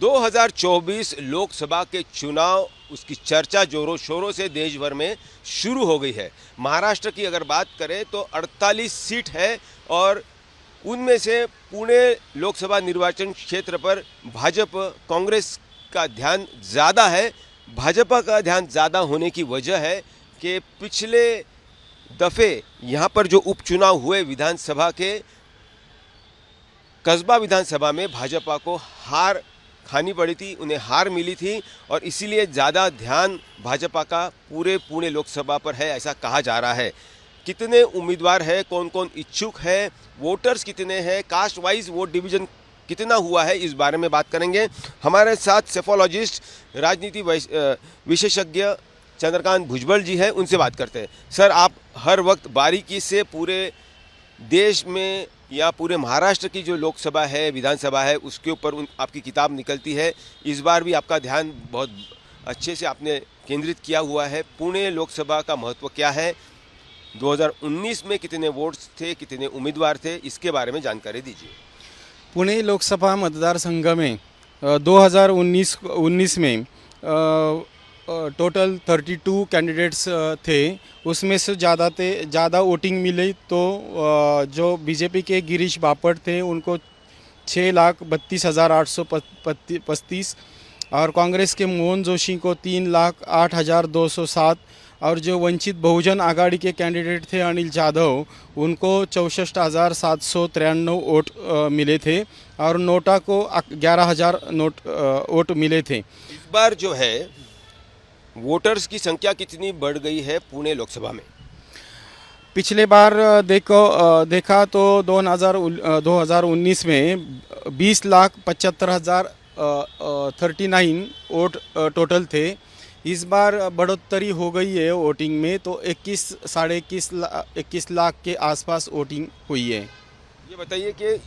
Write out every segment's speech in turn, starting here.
2024 लोकसभा के चुनाव, उसकी चर्चा जोरों शोरों से देश भर में शुरू हो गई है। महाराष्ट्र की अगर बात करें तो 48 सीट है और उनमें से पुणे लोकसभा निर्वाचन क्षेत्र पर भाजपा कांग्रेस का ध्यान ज़्यादा है। भाजपा का ध्यान ज़्यादा होने की वजह है कि पिछले दफ़े यहाँ पर जो उपचुनाव हुए विधानसभा के, कस्बा विधानसभा में भाजपा को हार खानी पड़ी थी, उन्हें हार मिली थी और इसीलिए ज़्यादा ध्यान भाजपा का पूरे पुणे लोकसभा पर है, ऐसा कहा जा रहा है। कितने उम्मीदवार हैं, कौन कौन इच्छुक है, वोटर्स कितने हैं, कास्ट वाइज वोट डिवीज़न कितना हुआ है, इस बारे में बात करेंगे। हमारे साथ सेफोलॉजिस्ट, राजनीति विशेषज्ञ चंद्रकांत भुजबल जी हैं, उनसे बात करते हैं। सर, आप हर वक्त बारीकी से पूरे देश में या पूरे महाराष्ट्र की जो लोकसभा है, विधानसभा है, उसके ऊपर आपकी किताब निकलती है। इस बार भी आपका ध्यान बहुत अच्छे से आपने केंद्रित किया हुआ है। पुणे लोकसभा का महत्व क्या है, 2019 में कितने वोट्स थे, कितने उम्मीदवार थे, इसके बारे में जानकारी दीजिए। पुणे लोकसभा मतदार संघ में 2019 में टोटल 32 कैंडिडेट्स थे। उसमें से ज़्यादा वोटिंग मिली तो जो बीजेपी के गिरीश बापट थे उनको 6,32,835 और कांग्रेस के मोहन जोशी को 3,08,207 और जो वंचित बहुजन आघाड़ी के कैंडिडेट थे अनिल जाधव, उनको 64,793 वोट मिले थे और नोटा को 11,000 वोट मिले थे। इस बार जो है वोटर्स की संख्या कितनी बढ़ गई है पुणे लोकसभा में? पिछले बार देखा तो 2019 में 20,75,039 वोट टोटल थे। इस बार बढ़ोतरी हो गई है वोटिंग में, तो 21 लाख के आसपास वोटिंग हुई है। ये बताइए कि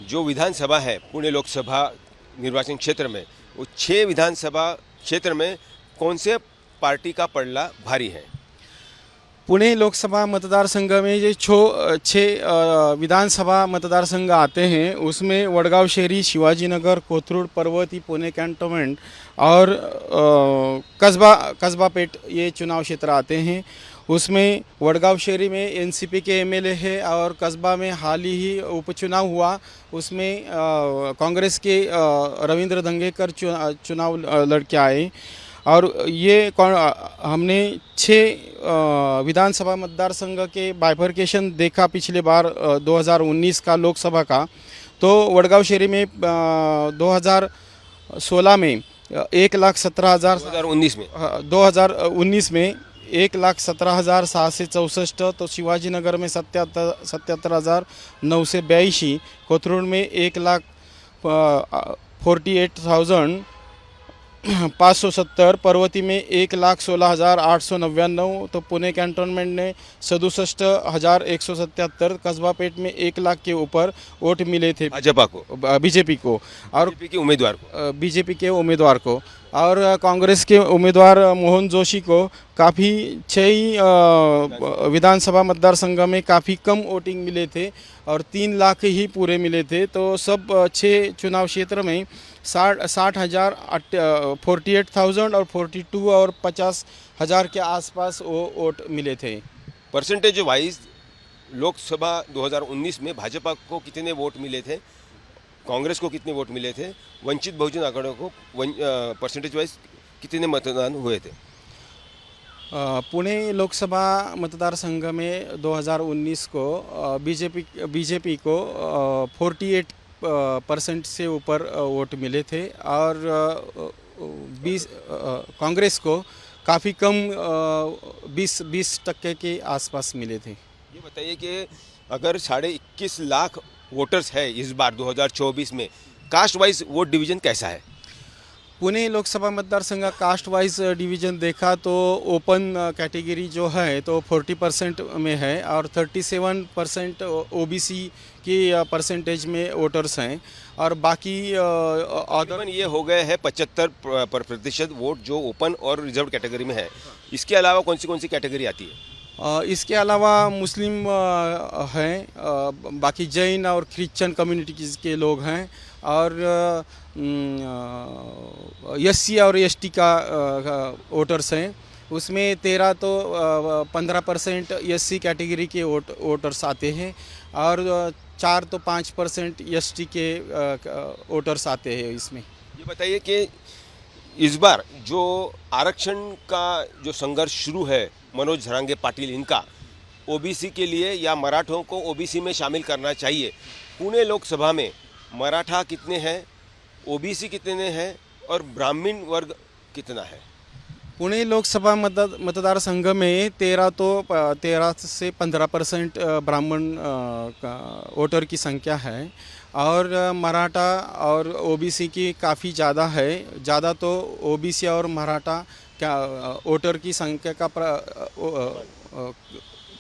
जो विधानसभा है पुणे लोकसभा निर्वाचन क्षेत्र में, वो 6 विधानसभा क्षेत्र में कौन से पार्टी का पलड़ा भारी है? पुणे लोकसभा मतदार संघ में ये 6 विधानसभा मतदार संघ आते हैं। उसमें वडगांव शहरी, शिवाजीनगर, कोथरूड, पर्वती, पुणे कैंटोनमेंट और कस्बा पेट ये चुनाव क्षेत्र आते हैं। उसमें वडगांव शहरी में एनसीपी के एमएलए है और कस्बा में हाल ही उपचुनाव हुआ, उसमें कांग्रेस के रविंद्र दंगेकर चुनाव लड़के आए। और ये हमने 6 विधानसभा मतदार संघ के बाइफर्केशन देखा पिछले बार 2019 का लोकसभा का। तो वडगांव शहरी में 2016 में 1,17,000, 2019 में 1,17,664, तो शिवाजीनगर में 77,982, कोथरूड में 1,48,570, पर्वती में 1,16,899, तो पुणे कैंटोनमेंट ने 67,177, कस्बा पेट में 1 लाख के ऊपर वोट मिले थे भाजपा को, बीजेपी को और बीजेपी के उम्मीदवार को और कांग्रेस के उम्मीदवार मोहन जोशी को काफ़ी 6 विधानसभा मतदार संघ में काफ़ी कम वोटिंग मिले थे और 3 लाख ही पूरे मिले थे। तो सब 6 चुनाव क्षेत्र में 60,000, 48,000 और 42 और 50,000 के आसपास वो वोट मिले थे। परसेंटेज वाइज लोकसभा 2019 में भाजपा को कितने वोट मिले थे, कांग्रेस को कितने वोट मिले थे, वंचित बहुजन आघाड़ी को परसेंटेज वाइज कितने मतदान हुए थे? पुणे लोकसभा मतदार संघ में 2019 को बीजेपी को 48% से ऊपर वोट मिले थे और 20 कांग्रेस को काफ़ी कम 20% के आसपास मिले थे। ये बताइए कि अगर 21.5 लाख वोटर्स है इस बार 2024 में, कास्ट वाइज वोट डिवीज़न कैसा है? पुणे लोकसभा मतदार संघ कास्ट वाइज डिवीज़न देखा तो ओपन कैटेगरी जो है तो 40% में है और 37% ओबीसी की परसेंटेज में वोटर्स हैं और बाकी तकरीबन ये हो गए हैं 75% वोट जो ओपन और रिजर्व कैटेगरी में है। इसके अलावा कौन सी कैटेगरी आती है? इसके अलावा मुस्लिम हैं, बाकी जैन और क्रिश्चियन कम्युनिटीज़ के लोग हैं और एससी और एसटी का वोटर्स हैं। उसमें 13 तो 15% एससी कैटेगरी के वोटर्स आते हैं और 4 तो 5% एसटी के वोटर्स आते हैं इसमें। ये बताइए कि इस बार जो आरक्षण का जो संघर्ष शुरू है मनोज झरांगे पाटिल इनका ओबीसी के लिए या मराठों को ओबीसी में शामिल करना चाहिए, पुणे लोकसभा में मराठा कितने हैं, ओबीसी कितने हैं और ब्राह्मण वर्ग कितना है? पुणे लोकसभा मतदार संघ में 13 से 15% ब्राह्मण वोटर की संख्या है और मराठा और ओबीसी की काफ़ी ज़्यादा है। ज़्यादा तो ओबीसी और मराठा का वोटर की संख्या का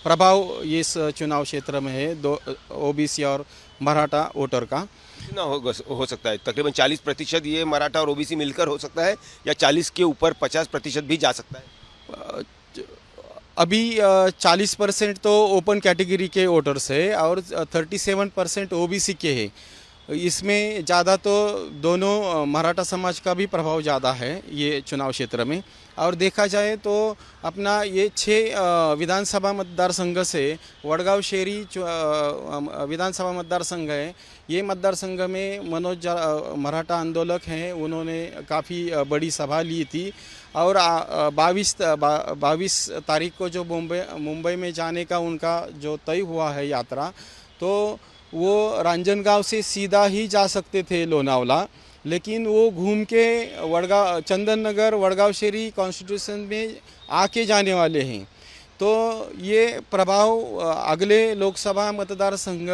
प्रभाव इस चुनाव क्षेत्र में है, दो ओबीसी और मराठा वोटर का। कितना हो सकता है? तकरीबन 40% ये मराठा और ओबीसी मिलकर हो सकता है या 40 के ऊपर 50% भी जा सकता है? अभी 40% तो ओपन कैटेगरी के वोटर्स है और 37% ओबीसी के हैं। इसमें ज़्यादा तो दोनों मराठा समाज का भी प्रभाव ज़्यादा है ये चुनाव क्षेत्र में। और देखा जाए तो अपना ये 6 विधानसभा मतदार संघ से वडगांव शहरी विधानसभा मतदार संघ है। ये मतदार संघ में मराठा आंदोलक हैं, उन्होंने काफ़ी बड़ी सभा ली थी और 22 तारीख को जो मुंबई में जाने का उनका जो तय हुआ है यात्रा, तो वो रांजनगांव से सीधा ही जा सकते थे लोनावला, लेकिन वो घूम के चंदन नगर वडगांव शहरी कॉन्स्टिट्यूशन में आके जाने वाले हैं। तो ये प्रभाव अगले लोकसभा मतदार संघ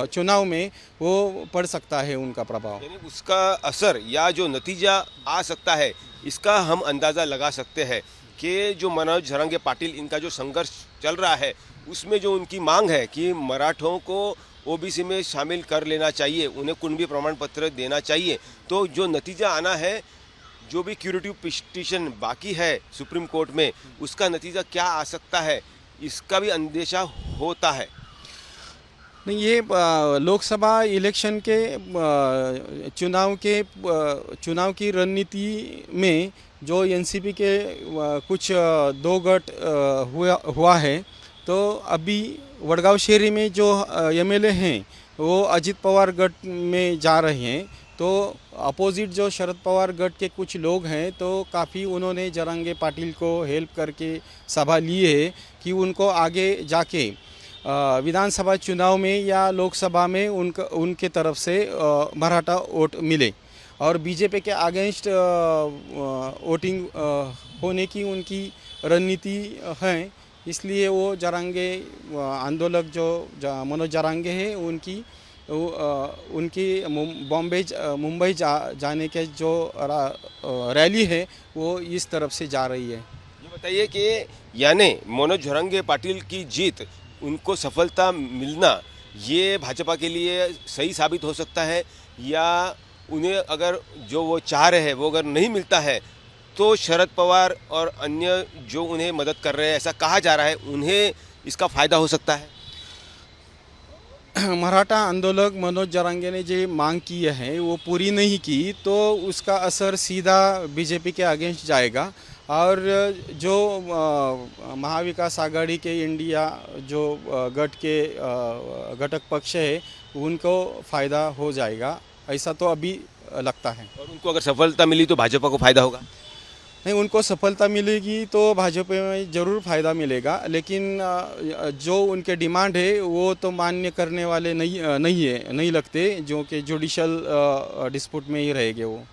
चुनाव में वो पड़ सकता है, उनका प्रभाव। यानी उसका असर या जो नतीजा आ सकता है इसका हम अंदाज़ा लगा सकते हैं कि जो मनोज झरांगे पाटिल इनका जो संघर्ष चल रहा है उसमें जो उनकी मांग है कि मराठों को ओबीसी में शामिल कर लेना चाहिए, उन्हें कुणबी प्रमाण पत्र देना चाहिए, तो जो नतीजा आना है, जो भी क्यूरेटिव पिटीशन बाकी है सुप्रीम कोर्ट में, उसका नतीजा क्या आ सकता है, इसका भी अंदेशा होता है। नहीं, ये लोकसभा इलेक्शन के चुनाव की रणनीति में जो एनसीपी के कुछ 2 गठ हुआ है, तो अभी वडगांव शहरी में जो एमएलए हैं वो अजित पवार गठ में जा रहे हैं। तो अपोजिट जो शरद पवार गठ के कुछ लोग हैं, तो काफ़ी उन्होंने झरांगे पाटिल को हेल्प करके सभा ली है कि उनको आगे जाके विधानसभा चुनाव में या लोकसभा में उनके तरफ से मराठा वोट मिले और बीजेपी के अगेंस्ट वोटिंग होने की उनकी रणनीति है। इसलिए वो झरांगे आंदोलक जो मनोज झरांगे हैं, उनकी मुंबई जाने के जो रैली है वो इस तरफ से जा रही है। ये बताइए कि यानी मनोज झरांगे पाटिल की जीत, उनको सफलता मिलना, ये भाजपा के लिए सही साबित हो सकता है या उन्हें अगर जो वो चाह रहे हैं वो अगर नहीं मिलता है तो शरद पवार और अन्य जो उन्हें मदद कर रहे हैं, ऐसा कहा जा रहा है, उन्हें इसका फ़ायदा हो सकता है? मराठा आंदोलक मनोज झरांगे ने जो मांग की है वो पूरी नहीं की तो उसका असर सीधा बीजेपी के अगेंस्ट जाएगा और जो महाविकास आघाड़ी के इंडिया जो गठ के घटक पक्ष है उनको फ़ायदा हो जाएगा, ऐसा तो अभी लगता है। और उनको अगर सफलता मिली तो भाजपा को फ़ायदा होगा? नहीं, उनको सफलता मिलेगी तो भाजपा में ज़रूर फ़ायदा मिलेगा, लेकिन जो उनके डिमांड है वो तो मान्य करने वाले नहीं लगते, जो कि जुडिशल डिस्प्यूट में ही रहेंगे वो।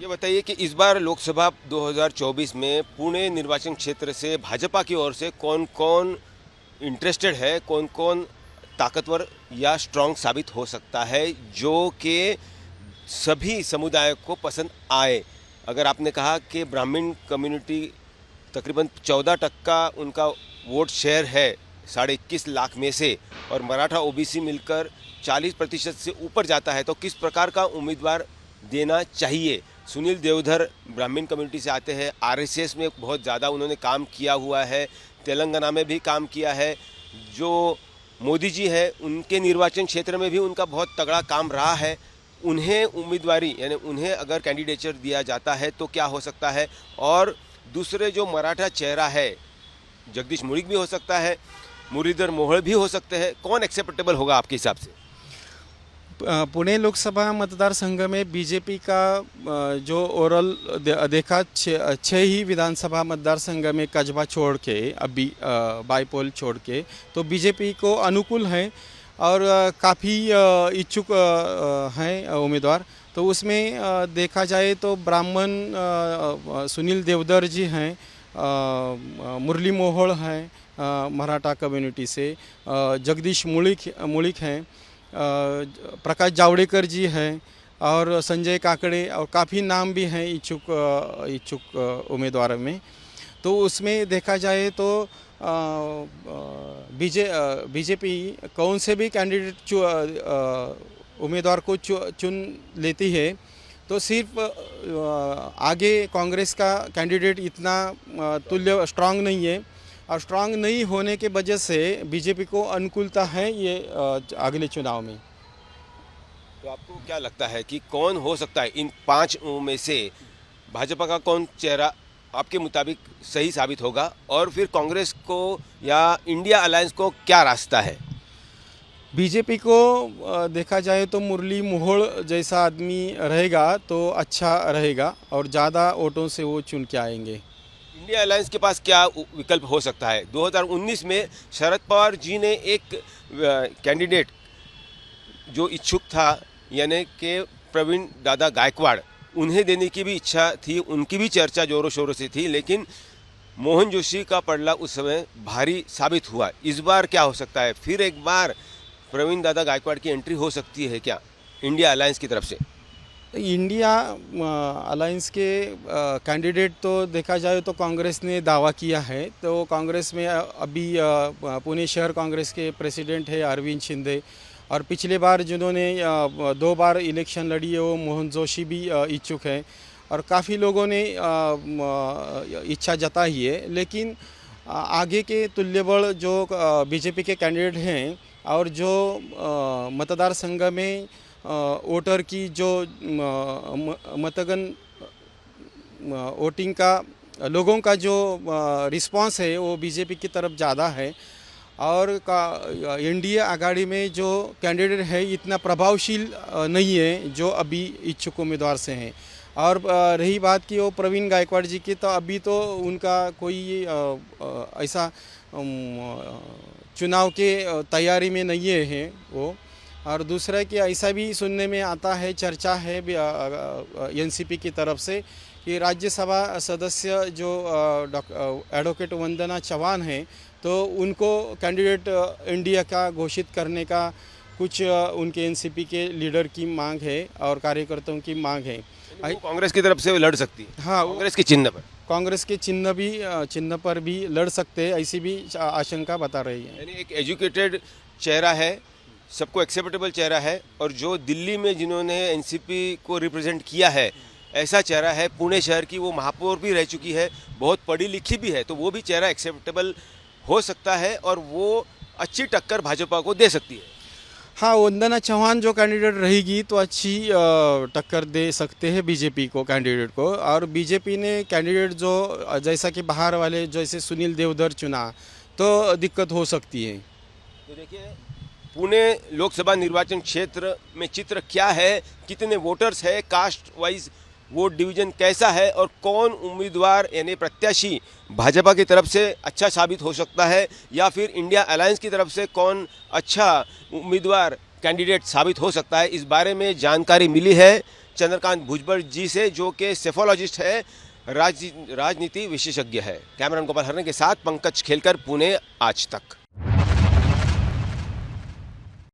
ये बताइए कि इस बार लोकसभा 2024 में पुणे निर्वाचन क्षेत्र से भाजपा की ओर से कौन कौन इंटरेस्टेड है, कौन कौन ताकतवर या स्ट्रॉन्ग साबित हो सकता है जो कि सभी समुदायों को पसंद आए? अगर आपने कहा कि ब्राह्मण कम्युनिटी तकरीबन 14% उनका वोट शेयर है 21.5 लाख में से और मराठा ओबीसी मिलकर 40% से ऊपर जाता है, तो किस प्रकार का उम्मीदवार देना चाहिए? सुनील देवधर ब्राह्मण कम्युनिटी से आते हैं, आरएसएस में बहुत ज़्यादा उन्होंने काम किया हुआ है, तेलंगाना में भी काम किया है, जो मोदी जी है उनके निर्वाचन क्षेत्र में भी उनका बहुत तगड़ा काम रहा है, उन्हें उम्मीदवारी यानी उन्हें अगर कैंडिडेचर दिया जाता है तो क्या हो सकता है, और दूसरे जो मराठा चेहरा है जगदीश मुळीक भी हो सकता है, मुरलीधर मोहोळ भी हो सकते हैं, कौन एक्सेप्टेबल होगा आपके हिसाब से? पुणे लोकसभा मतदारसंघ में बीजेपी का जो ओवरऑल देखा छः ही विधानसभा मतदारसंघ में कस्बा छोड़ के अभी बाईपोल छोड़ के तो बीजेपी को अनुकूल है और काफ़ी इच्छुक हैं उम्मीदवार। तो उसमें देखा जाए तो ब्राह्मण सुनील देवधर जी हैं, मुरली मोहोळ हैं मराठा कम्युनिटी से, जगदीश मुळीक हैं, प्रकाश जावड़ेकर जी हैं और संजय काकड़े और काफ़ी नाम भी हैं इच्छुक उम्मीदवारों में। तो उसमें देखा जाए तो बीजेपी कौन से भी कैंडिडेट उम्मीदवार को चुन लेती है तो सिर्फ आगे कांग्रेस का कैंडिडेट इतना तुल्य स्ट्रांग नहीं है, और स्ट्रांग नहीं होने के वजह से बीजेपी को अनुकूलता है ये अगले चुनाव में। तो आपको क्या लगता है कि कौन हो सकता है इन 5 में से, भाजपा का कौन चेहरा आपके मुताबिक सही साबित होगा, और फिर कांग्रेस को या इंडिया अलायंस को क्या रास्ता है? बीजेपी को देखा जाए तो मुरली मोहोळ जैसा आदमी रहेगा तो अच्छा रहेगा और ज़्यादा वोटों से वो चुन के आएंगे। इंडिया अलायंस के पास क्या विकल्प हो सकता है? 2019 में शरद पवार जी ने एक कैंडिडेट जो इच्छुक था यानी कि प्रवीण दादा गायकवाड़, उन्हें देने की भी इच्छा थी, उनकी भी चर्चा जोरों शोरों से थी, लेकिन मोहन जोशी का पलड़ा उस समय भारी साबित हुआ। इस बार क्या हो सकता है? फिर एक बार प्रवीण दादा गायकवाड़ की एंट्री हो सकती है क्या इंडिया अलायंस की तरफ से? इंडिया अलायंस के कैंडिडेट तो देखा जाए तो कांग्रेस ने दावा किया है। तो कांग्रेस में अभी पुणे शहर कांग्रेस के प्रेसिडेंट है अरविंद शिंदे, और पिछले बार जिन्होंने 2 बार इलेक्शन लड़ी है वो मोहन जोशी भी इच्छुक है, और काफ़ी लोगों ने इच्छा जताई है। लेकिन आगे के तुल्यबल जो बीजेपी के कैंडिडेट हैं और जो मतदार संघ में वोटर की जो मतगण वोटिंग का लोगों का जो रिस्पांस है वो बीजेपी की तरफ ज़्यादा है, और एनडीए आघाड़ी में जो कैंडिडेट है इतना प्रभावशील नहीं है जो अभी इच्छुक उम्मीदवार से हैं। और रही बात की वो प्रवीण गायकवाड़ जी की, तो अभी तो उनका कोई ऐसा चुनाव के तैयारी में नहीं है वो। और दूसरा कि ऐसा भी सुनने में आता है, चर्चा है एनसीपी की तरफ से कि राज्यसभा सदस्य जो एडवोकेट वंदना चौहान हैं तो उनको कैंडिडेट इंडिया का घोषित करने का कुछ उनके एनसीपी के लीडर की मांग है और कार्यकर्ताओं की मांग है। वो कांग्रेस की तरफ से लड़ सकती है? हाँ, कांग्रेस के चिन्ह पर, कांग्रेस के चिन्ह पर भी लड़ सकते हैं, ऐसी भी आशंका बता रही है। यानी एक एजुकेटेड चेहरा है, सबको एक्सेप्टेबल चेहरा है, और जो दिल्ली में जिन्होंने एनसीपी को रिप्रेजेंट किया है ऐसा चेहरा है। पुणे शहर की वो महापौर भी रह चुकी है, बहुत पढ़ी लिखी भी है, तो वो भी चेहरा एक्सेप्टेबल हो सकता है और वो अच्छी टक्कर भाजपा को दे सकती है। हाँ, वंदना चौहान जो कैंडिडेट रहेगी तो अच्छी टक्कर दे सकते हैं बीजेपी को कैंडिडेट को। और बीजेपी ने कैंडिडेट जो जैसा कि बाहर वाले जैसे सुनील देवधर चुना तो दिक्कत हो सकती है। तो देखिए पुणे लोकसभा निर्वाचन क्षेत्र में चित्र क्या है, कितने वोटर्स है, कास्ट वाइज वोट डिवीजन कैसा है, और कौन उम्मीदवार यानी प्रत्याशी भाजपा की तरफ से अच्छा साबित हो सकता है या फिर इंडिया अलायंस की तरफ से कौन अच्छा उम्मीदवार कैंडिडेट साबित हो सकता है, इस बारे में जानकारी मिली है चंद्रकांत भुजबल जी से, जो कि सेफोलॉजिस्ट है, राजनीति विशेषज्ञ है। कैमरामैन गोपाल हरने के साथ पंकज खेलकर, पुणे आज तक।